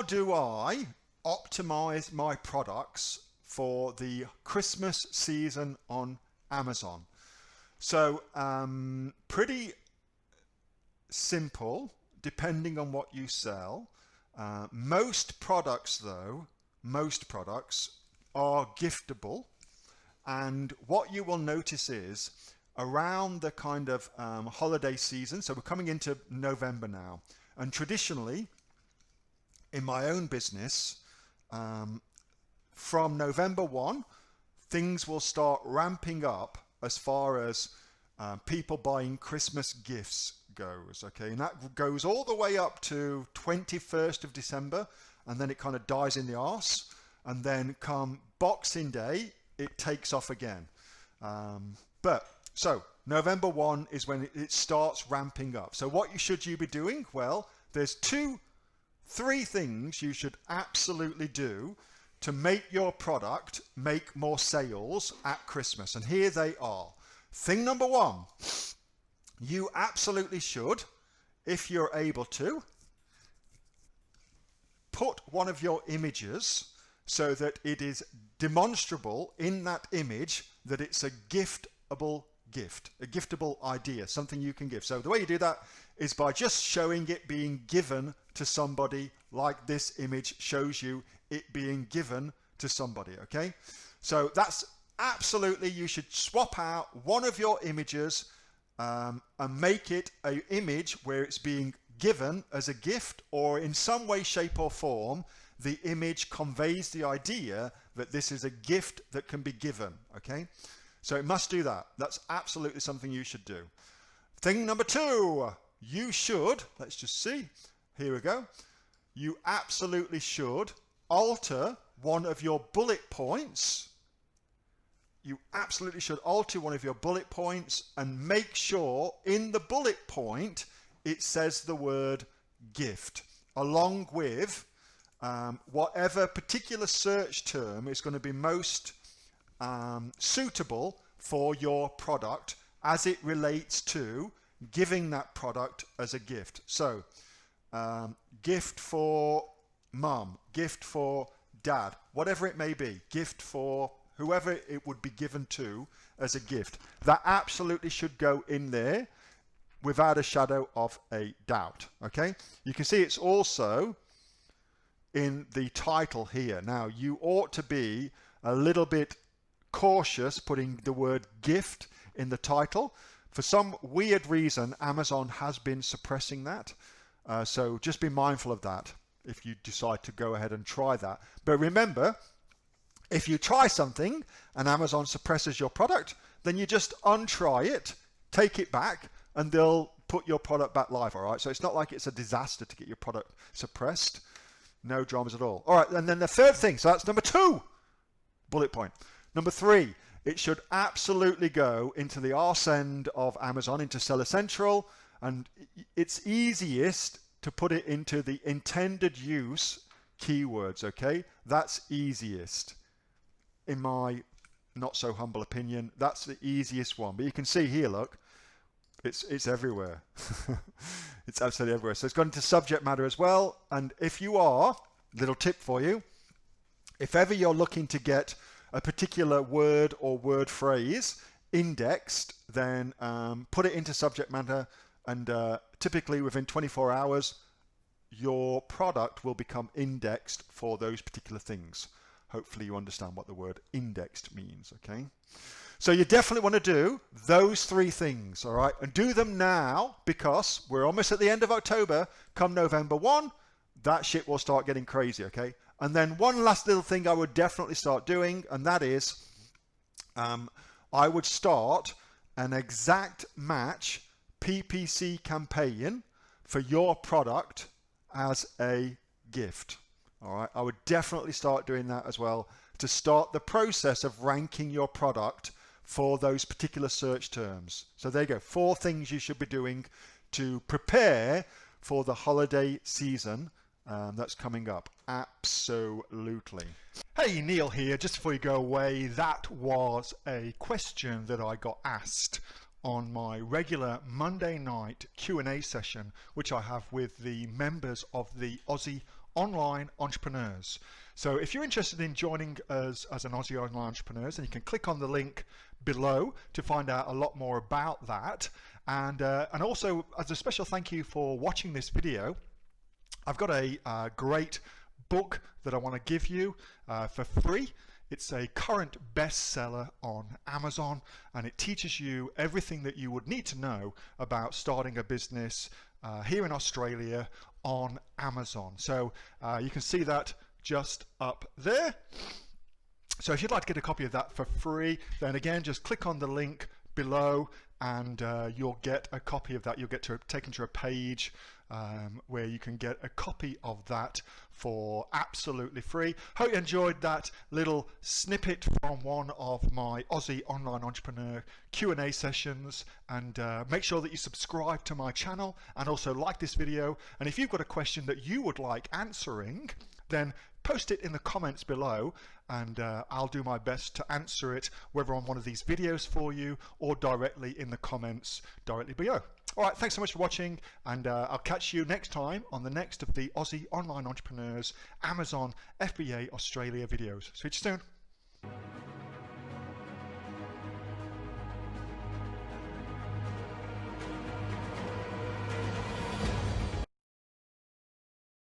do I optimize my products for the Christmas season on Amazon? So pretty simple, depending on what you sell. Most products though, are giftable, and what you will notice is around the kind of holiday season, so we're coming into November now, and traditionally in my own business, from November 1, things will start ramping up as far as people buying Christmas gifts goes, okay? And that goes all the way up to 21st of December, and then it kind of dies in the arse, and then come Boxing Day, it takes off again. So November 1 is when it starts ramping up. So what should you be doing? Well, there's three things you should absolutely do to make your product make more sales at Christmas. And here they are. Thing number one, you absolutely should, if you're able to, put one of your images so that it is demonstrable in that image that it's a giftable gift, a giftable idea, something you can give. So the way you do that is by just showing it being given to somebody, like this image shows you it being given to somebody, okay? So that's absolutely, you should swap out one of your images and make it an image where it's being given as a gift, or in some way, shape or form, the image conveys the idea that this is a gift that can be given, okay? So it must do that. That's absolutely something you should do. Thing number two, you should, let's just see, here we go. You absolutely should alter one of your bullet points. You absolutely should alter one of your bullet points and make sure in the bullet point it says the word gift, along with whatever particular search term is going to be most suitable for your product as it relates to giving that product as a gift. So gift for mum, gift for dad, whatever it may be, gift for whoever it would be given to as a gift. That absolutely should go in there without a shadow of a doubt, okay? You can see it's also in the title here. Now, you ought to be a little bit cautious putting the word gift in the title. For some weird reason, Amazon has been suppressing that. So just be mindful of that if you decide to go ahead and try that. But remember, if you try something and Amazon suppresses your product, then you just untry it, take it back, and they'll put your product back live, all right? So it's not like it's a disaster to get your product suppressed. No dramas at all. All right, and then the third thing, so that's number two, bullet point. Number three, it should absolutely go into the arse end of Amazon, into Seller Central, and it's easiest to put it into the intended use keywords, okay? That's easiest. In my not so humble opinion, that's the easiest one. But you can see here, look, it's everywhere. It's absolutely everywhere. So it's gone into subject matter as well. And if you are, little tip for you, if ever you're looking to get a particular word or word phrase indexed, then put it into subject matter, and typically within 24 hours, your product will become indexed for those particular things. Hopefully you understand what the word indexed means, okay? So you definitely want to do those three things, all right? And do them now, because we're almost at the end of October. Come November 1, that shit will start getting crazy, okay? And then one last little thing I would definitely start doing, and that is I would start an exact match PPC campaign for your product as a gift. All right, I would definitely start doing that as well to start the process of ranking your product for those particular search terms. So there you go, 4 things you should be doing to prepare for the holiday season that's coming up. Absolutely. Hey, Neil here. Just before you go away, that was a question that I got asked on my regular Monday night Q&A session, which I have with the members of the Aussie online entrepreneurs. So if you're interested in joining us as an Aussie online entrepreneurs, then you can click on the link below to find out a lot more about that. And also, as a special thank you for watching this video, I've got a great book that I want to give you for free. It's a current bestseller on Amazon, and it teaches you everything that you would need to know about starting a business here in Australia on Amazon. So you can see that just up there. So if you'd like to get a copy of that for free, then again, just click on the link below and you'll get a copy of that. You'll get taken to a page where you can get a copy of that for absolutely free. Hope you enjoyed that little snippet from one of my Aussie online entrepreneur Q&A sessions, and make sure that you subscribe to my channel and also like this video. And if you've got a question that you would like answering, then post it in the comments below, and I'll do my best to answer it, whether on one of these videos for you or directly in the comments directly below. All right, thanks so much for watching, and I'll catch you next time on the next of the Aussie Online Entrepreneurs Amazon FBA Australia videos. See you soon.